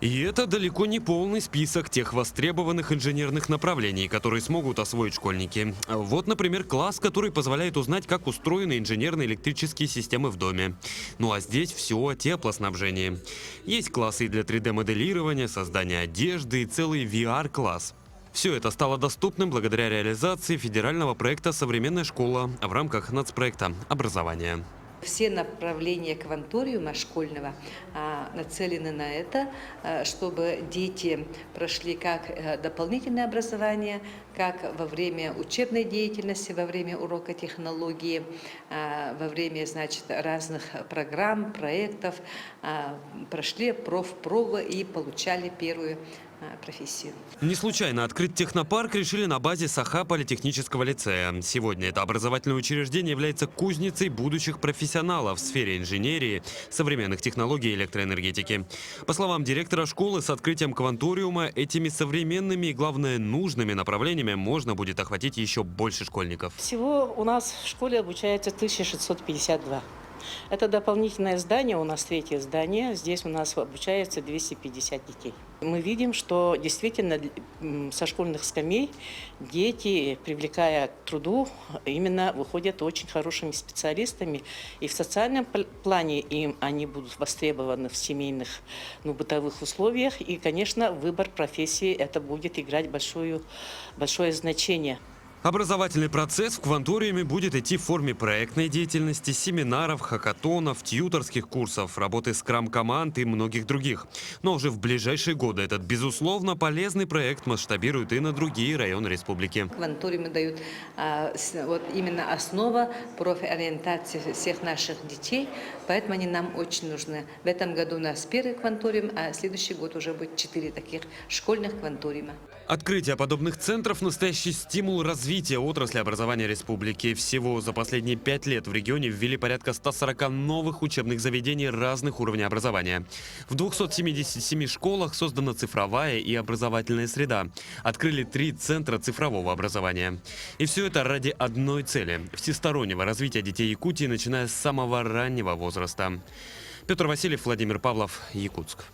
И это далеко не полный список тех востребованных инженерных направлений, которые смогут освоить школьники. Вот, например, класс, который позволяет узнать, как устроены инженерные электрические системы в доме. Ну а здесь все о теплоснабжении. Есть классы и для 3D-моделирования, создания одежды и целый VR-класс. Все это стало доступным благодаря реализации федерального проекта «Современная школа» в рамках нацпроекта «Образование». Все направления кванториума школьного нацелены на это, чтобы дети прошли как дополнительное образование, как во время учебной деятельности, во время урока технологии, во время, значит, разных программ, проектов, прошли профпробы и получали первую профессию. Не случайно открыть технопарк решили на базе Саха политехнического лицея. Сегодня это образовательное учреждение является кузницей будущих профессионалов в сфере инженерии, современных технологий и электроэнергетики. По словам директора школы, с открытием кванториума этими современными и, главное, нужными направлениями можно будет охватить еще больше школьников. Всего у нас в школе обучается 1652. Это дополнительное здание, у нас третье здание, здесь у нас обучается 250 детей. Мы видим, что действительно со школьных скамей дети, привлекая к труду, именно выходят очень хорошими специалистами. И в социальном плане они будут востребованы в семейных, бытовых условиях. И, конечно, выбор профессии это будет играть большое значение. Образовательный процесс в кванториуме будет идти в форме проектной деятельности, семинаров, хакатонов, тьюторских курсов, работы скрам-команд и многих других. Но уже в ближайшие годы этот, безусловно, полезный проект масштабируют и на другие районы республики. Кванториумы дают именно основа профориентации всех наших детей, поэтому они нам очень нужны. В этом году у нас первый кванториум, а следующий год уже будет 4 таких школьных кванториума. Открытие подобных центров – настоящий стимул развития отрасли образования республики. Всего за последние 5 лет в регионе ввели порядка 140 новых учебных заведений разных уровней образования. В 277 школах создана цифровая и образовательная среда. Открыли 3 центра цифрового образования. И все это ради одной цели – всестороннего развития детей Якутии, начиная с самого раннего возраста. Петр Васильев, Владимир Павлов, Якутск.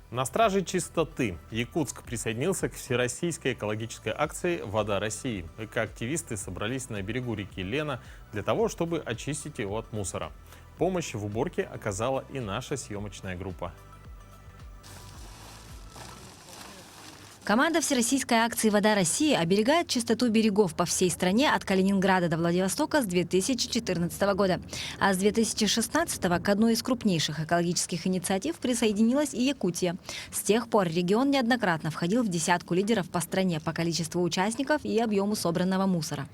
На страже чистоты Якутск присоединился к всероссийской экологической акции «Вода России». Экоактивисты собрались на берегу реки Лена для того, чтобы очистить его от мусора. Помощь в уборке оказала и наша съемочная группа. Команда всероссийской акции «Вода России» оберегает чистоту берегов по всей стране от Калининграда до Владивостока с 2014 года. А с 2016 к одной из крупнейших экологических инициатив присоединилась и Якутия. С тех пор регион неоднократно входил в десятку лидеров по стране по количеству участников и объему собранного мусора.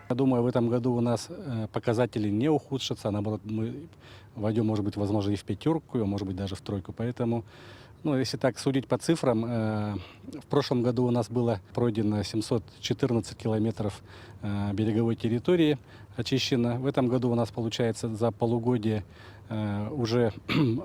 Я думаю, в этом году у нас показатели не ухудшатся, наоборот, мы войдем, может быть, возможно, и в 5, а может быть, даже в 3. Поэтому, если так судить по цифрам, в прошлом году у нас было пройдено 714 километров береговой территории очищено. В этом году у нас получается за полугодие уже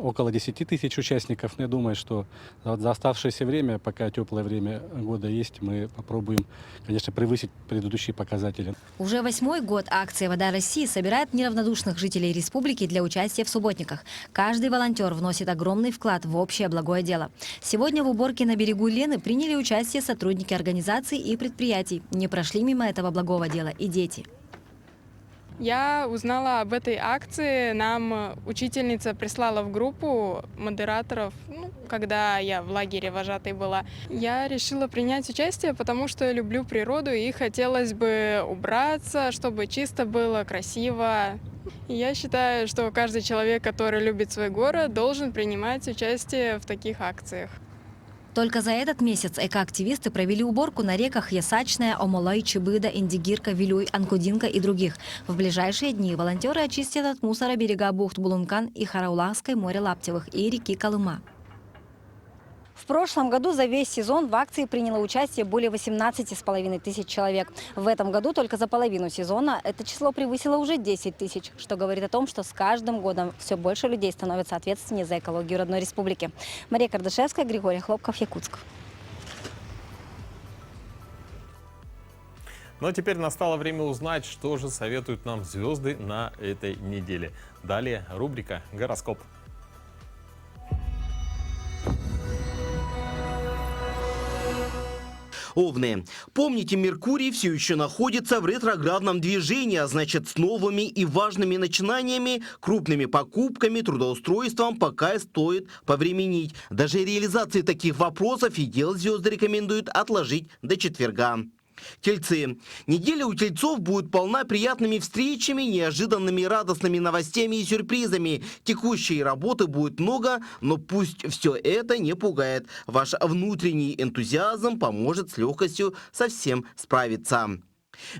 около 10 тысяч участников. Я думаю, что за оставшееся время, пока теплое время года есть, мы попробуем, конечно, превысить предыдущие показатели. Уже 8-й год акция «Вода России» собирает неравнодушных жителей республики для участия в субботниках. Каждый волонтер вносит огромный вклад в общее благое дело. Сегодня в уборке на берегу Лены приняли участие сотрудники организаций и предприятий. Не прошли мимо этого благого дела и дети. Я узнала об этой акции, нам учительница прислала в группу модераторов, когда я в лагере вожатой была. Я решила принять участие, потому что люблю природу и хотелось бы убраться, чтобы чисто было, красиво. И я считаю, что каждый человек, который любит свой город, должен принимать участие в таких акциях. Только за этот месяц экоактивисты провели уборку на реках Ясачная, Омолай, Чебыда, Индигирка, Вилюй, Анкудинка и других. В ближайшие дни волонтеры очистят от мусора берега бухт Булункан и Хараулахской, море Лаптевых и реки Колыма. В прошлом году за весь сезон в акции приняло участие более 18,5 тысяч человек. В этом году только за половину сезона это число превысило уже 10 тысяч, что говорит о том, что с каждым годом все больше людей становятся ответственнее за экологию родной республики. Мария Кардашевская, Григорий Хлопков, Якутск. Ну а теперь настало время узнать, что же советуют нам звезды на этой неделе. Далее рубрика «Гороскоп». Овны. Помните, Меркурий все еще находится в ретроградном движении, а значит, с новыми и важными начинаниями, крупными покупками, трудоустройством пока стоит повременить. Даже реализации таких вопросов и дел звезды рекомендуют отложить до четверга. Тельцы. Неделя у тельцов будет полна приятными встречами, неожиданными радостными новостями и сюрпризами. Текущей работы будет много, но пусть все это не пугает. Ваш внутренний энтузиазм поможет с легкостью со всем справиться.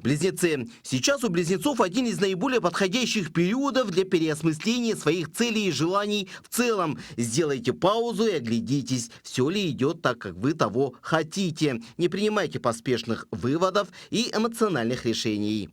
Близнецы. Сейчас у близнецов один из наиболее подходящих периодов для переосмысления своих целей и желаний в целом. Сделайте паузу и оглядитесь, все ли идет так, как вы того хотите. Не принимайте поспешных выводов и эмоциональных решений.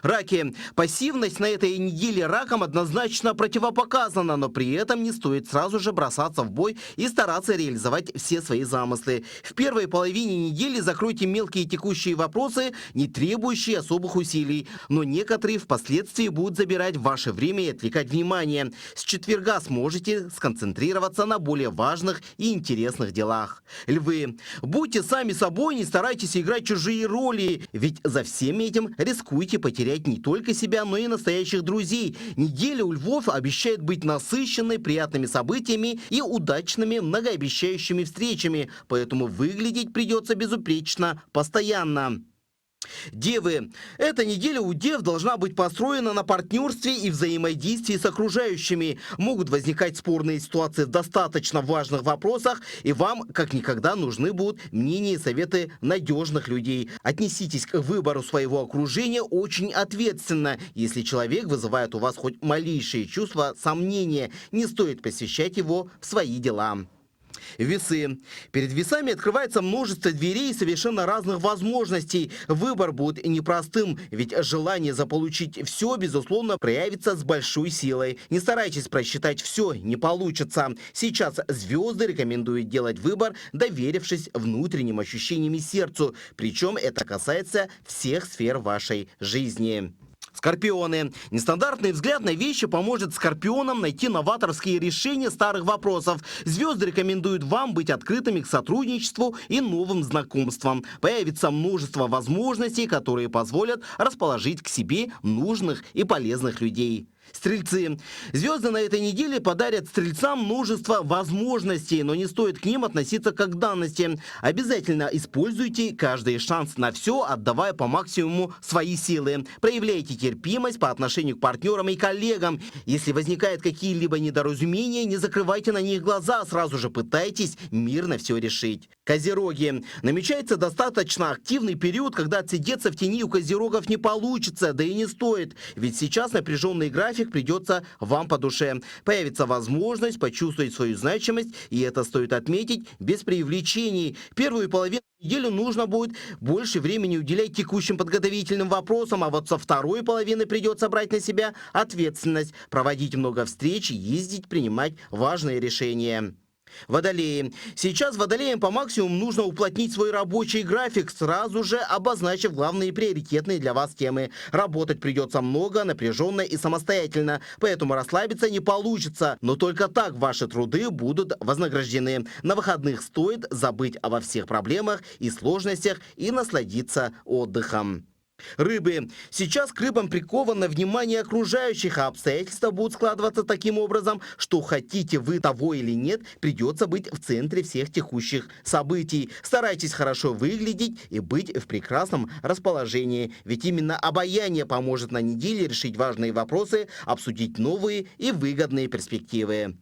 Раки. Пассивность на этой неделе ракам однозначно противопоказана, но при этом не стоит сразу же бросаться в бой и стараться реализовать все свои замыслы. В первой половине недели закройте мелкие текущие вопросы, не требующие особых усилий, но некоторые впоследствии будут забирать ваше время и отвлекать внимание. С четверга сможете сконцентрироваться на более важных и интересных делах. Львы. Будьте сами собой, не старайтесь играть чужие роли, ведь за всем этим рискуете потерять не только себя, но и настоящих друзей. Неделя у львов обещает быть насыщенной приятными событиями и удачными многообещающими встречами, поэтому выглядеть придется безупречно постоянно. Девы. Эта неделя у дев должна быть построена на партнерстве и взаимодействии с окружающими. Могут возникать спорные ситуации в достаточно важных вопросах, и вам как никогда нужны будут мнения и советы надежных людей. Отнеситесь к выбору своего окружения очень ответственно. Если человек вызывает у вас хоть малейшие чувства сомнения, не стоит посвящать его в свои дела. Весы. Перед весами открывается множество дверей и совершенно разных возможностей. Выбор будет непростым, ведь желание заполучить все, безусловно, проявится с большой силой. Не старайтесь просчитать все, не получится. Сейчас звезды рекомендуют делать выбор, доверившись внутренним ощущениям и сердцу. Причем это касается всех сфер вашей жизни. Скорпионы. Нестандартный взгляд на вещи поможет скорпионам найти новаторские решения старых вопросов. Звезды рекомендуют вам быть открытыми к сотрудничеству и новым знакомствам. Появится множество возможностей, которые позволят расположить к себе нужных и полезных людей. Стрельцы. Звезды на этой неделе подарят стрельцам множество возможностей, но не стоит к ним относиться как к данности. Обязательно используйте каждый шанс на все, отдавая по максимуму свои силы. Проявляйте терпимость по отношению к партнерам и коллегам. Если возникают какие-либо недоразумения, не закрывайте на них глаза, сразу же пытайтесь мирно все решить. Козероги. Намечается достаточно активный период, когда отсидеться в тени у козерогов не получится, да и не стоит. Ведь сейчас напряженный график придется вам по душе. Появится возможность почувствовать свою значимость, и это стоит отметить без преувеличений. Первую половину недели нужно будет больше времени уделять текущим подготовительным вопросам, а вот со второй половины придется брать на себя ответственность, проводить много встреч, ездить, принимать важные решения. Водолеи. Сейчас водолеям по максимуму нужно уплотнить свой рабочий график, сразу же обозначив главные приоритетные для вас темы. Работать придется много, напряженно и самостоятельно, поэтому расслабиться не получится. Но только так ваши труды будут вознаграждены. На выходных стоит забыть обо всех проблемах и сложностях и насладиться отдыхом. Рыбы. Сейчас к рыбам приковано внимание окружающих, а обстоятельства будут складываться таким образом, что хотите вы того или нет, придется быть в центре всех текущих событий. Старайтесь хорошо выглядеть и быть в прекрасном расположении, ведь именно обаяние поможет на неделе решить важные вопросы, обсудить новые и выгодные перспективы.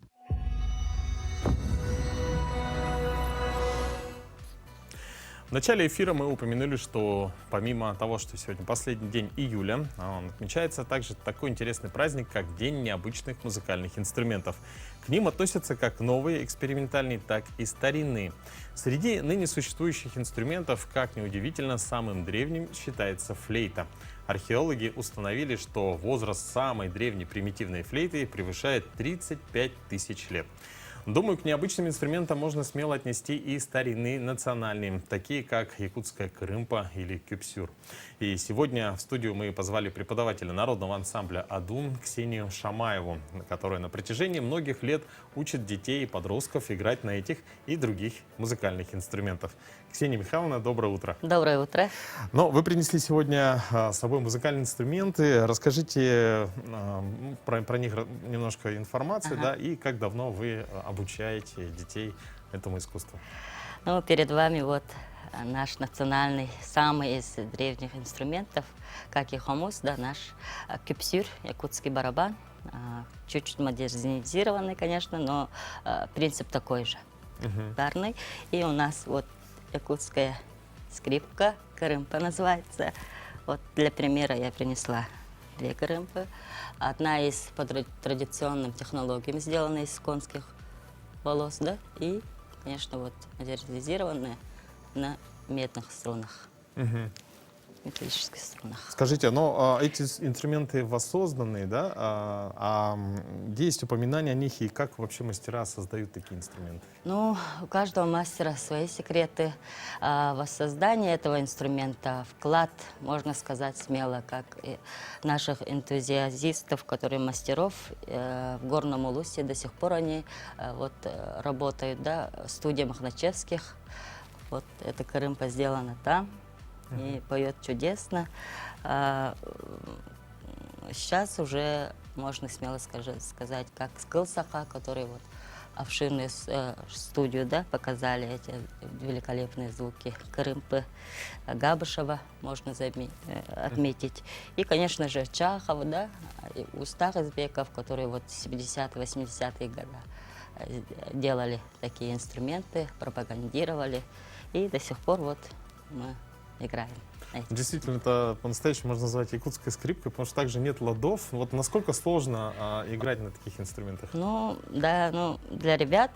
В начале эфира мы упомянули, что помимо того, что сегодня последний день июля, отмечается также такой интересный праздник, как День необычных музыкальных инструментов. К ним относятся как новые экспериментальные, так и старинные. Среди ныне существующих инструментов, как ни удивительно, самым древним считается флейта. Археологи установили, что возраст самой древней примитивной флейты превышает 35 тысяч лет. Думаю, к необычным инструментам можно смело отнести и старинные национальные, такие как якутская крымпа или кюпсюр. И сегодня в студию мы позвали преподавателя народного ансамбля «Адун» Ксению Шамаеву, которая на протяжении многих лет учит детей и подростков играть на этих и других музыкальных инструментах. Ксения Михайловна, доброе утро. Доброе утро. Но вы принесли сегодня с собой музыкальные инструменты. Расскажите про них немножко информации, да, и как давно вы обучаете детей этому искусству. Ну, перед вами вот наш национальный, самый из древних инструментов, как и хомус, да, наш кюпсюр, якутский барабан. Чуть-чуть модернизированный, конечно, но принцип такой же, ударный. И у нас вот якутская скрипка, кырымпа называется. Вот для примера я принесла 2 кырымпы. Одна из по традиционным технологиям сделана из конских волос, да, и, конечно, вот модернизированная на медных струнах. Металлических струнах. Скажите, но эти инструменты воссозданные, да? Есть упоминания о них, и как вообще мастера создают такие инструменты? Ну, у каждого мастера свои секреты воссоздания этого инструмента. Вклад, можно сказать смело, как и наших энтузиастов, которые мастеров в Горном Улусе. До сих пор они вот работают, да, студия Махначевских. Вот эта кырымпа сделана там. И поет чудесно. Сейчас уже можно смело сказать, как Скылсаха, который вот обширную студию, да, показали эти великолепные звуки кырымпы, Габышева можно отметить. И, конечно же, Чахов, да, и Устах Избеков, которые вот 70-80-е годы делали такие инструменты, пропагандировали. И до сих пор вот мы играем. Действительно, это по-настоящему можно назвать якутской скрипкой, потому что также нет ладов. Вот насколько сложно играть на таких инструментах? Ну, да, ну, для ребят,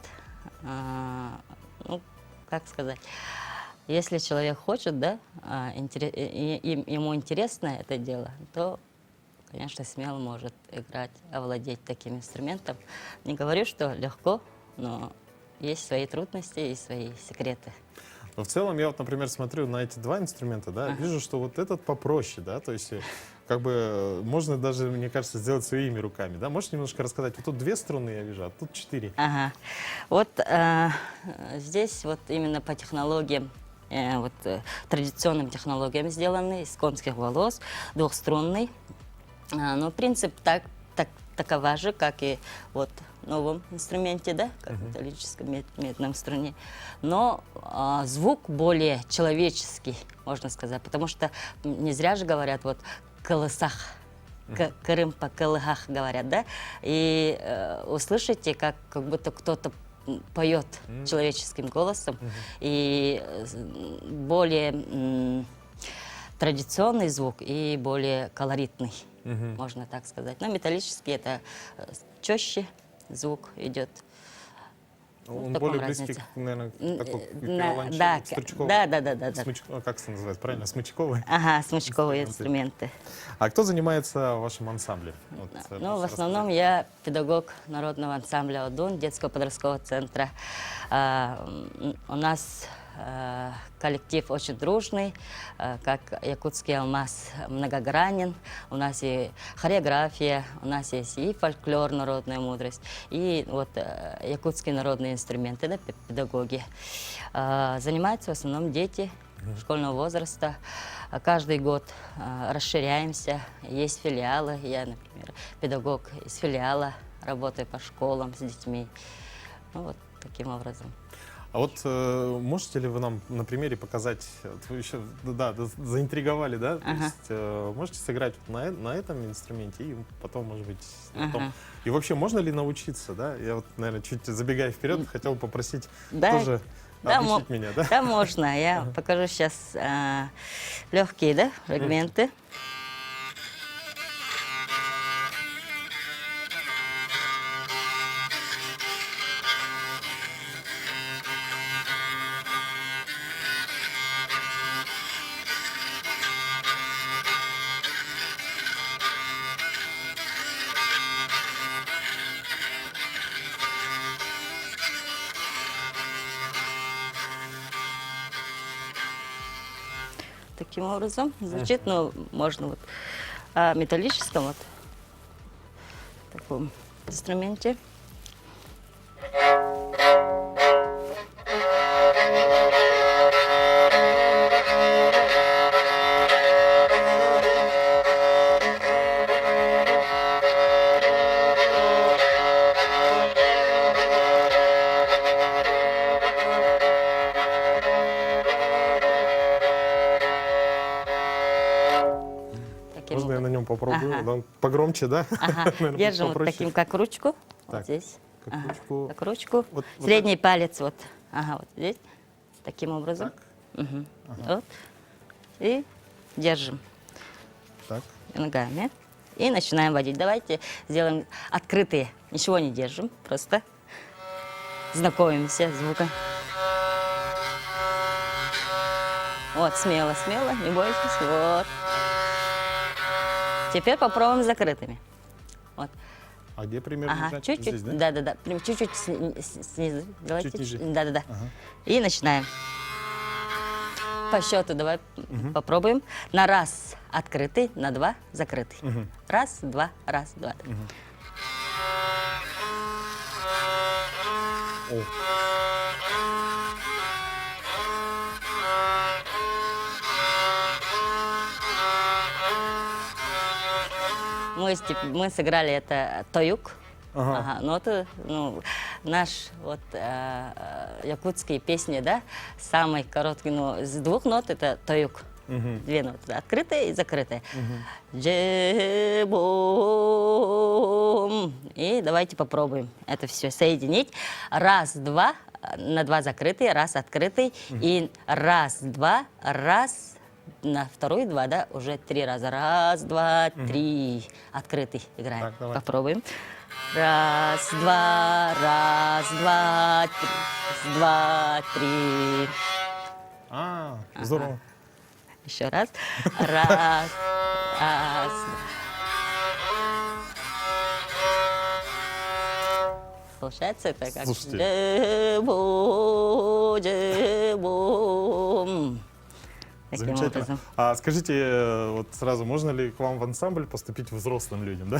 ну, как сказать, если человек хочет, да, ему интересно это дело, то, конечно, смело может играть, овладеть таким инструментом. Не говорю, что легко, но есть свои трудности и свои секреты. Но в целом я вот, например, смотрю на эти 2 инструмента, да, вижу, что вот этот попроще, да, то есть как бы можно даже, мне кажется, сделать своими руками, да. Можешь немножко рассказать? Вот тут 2 струны я вижу, а тут 4. Ага. Вот здесь вот именно по технологиям, вот традиционным технологиям сделаны, из конских волос, 2-струнный. Но принцип такова же, как и вот в новом инструменте, да, как в металлическом медном струне. Но звук более человеческий, можно сказать, потому что не зря же говорят вот колысах, кырымпа, колыхах говорят, да, и услышите, как будто кто-то поет человеческим голосом, и более традиционный звук и более колоритный, можно так сказать. Но металлический это чаще звук идет. Он более близкий, наверное, такой да, стручковый. Да. Как это называется, правильно? Смычковый? Ага, смычковые инструменты. А кто занимается в вашем ансамбле? Вот, ну, в основном я педагог народного ансамбля «Одун», детского подросткового центра. У нас коллектив очень дружный, как якутский алмаз многогранен. У нас и хореография, у нас есть и фольклор, народная мудрость, и вот якутские народные инструменты, да, педагоги. Занимаются в основном дети школьного возраста. Каждый год расширяемся, есть филиалы. Я, например, педагог из филиала, работаю по школам с детьми. Ну, вот таким образом. А вот можете ли вы нам на примере показать, вы еще, да, заинтриговали, да? То есть, можете сыграть на этом инструменте и потом, может быть, на том. И вообще, можно ли научиться, да? Я вот, наверное, чуть забегая вперед, хотел попросить тоже обучить меня, да? Да, можно. Я покажу сейчас легкие, да, фрагменты. Таким образом звучит, но можно вот о металлическом вот таком инструменте. Пардон, погромче, да? Ага. Наверное, Держим вот попроще. таким, как ручку. Так, Вот здесь. как Ага, ручку. как ручку. Вот Средний палец вот. Ага, вот здесь. Таким образом. Мгм. Вот. И держим Так. ногами. И начинаем водить. Давайте сделаем открытые. Ничего не держим. Просто знакомимся с звуком. Вот, смело, смело, не бойтесь. Вот. Теперь попробуем с закрытыми. Вот. А где примерно Ага, нажать? чуть-чуть. Здесь, да? Да. Прям чуть-чуть снизу. Давайте. Чуть ниже. Да. И начинаем. По счету давай попробуем. На раз открытый, на два закрытый. Раз, два, раз, два. О. Мы сыграли это тоюк. Ага. Ага, ноты, ну, наш вот якутские песни, да, самый короткий, ну, с двух нот это тоюк. Две ноты, да, открытые и закрытые. Джебом. И давайте попробуем это все соединить. Раз, два, на два закрытые, раз открытый. И раз, два, раз. На вторую два, да, уже 3 раза. Раз, два, три. Открытый играем. Так, давай. Попробуем. Раз, два, три. Раз, два, три. Здорово. Еще раз. Раз, раз. Получается это как... Слушайте. Джебом. Таким Замечательно. образом. А скажите, вот сразу, можно ли к вам в ансамбль поступить взрослым людям, да?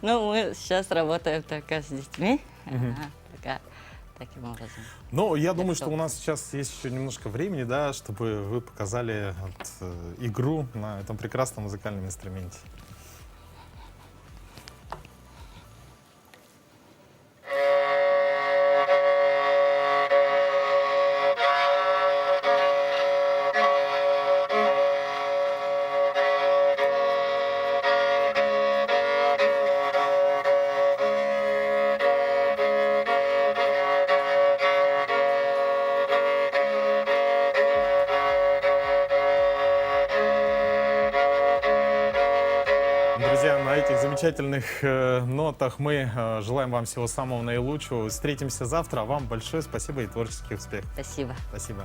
Ну, мы сейчас работаем только с детьми. Таким образом. Ну, я думаю, что у нас сейчас есть еще немножко времени, да, чтобы вы показали вот, игру на этом прекрасном музыкальном инструменте. Друзья, на этих замечательных нотах мы желаем вам всего самого наилучшего. Встретимся завтра. А вам большое спасибо и творческих успехов. Спасибо. Спасибо.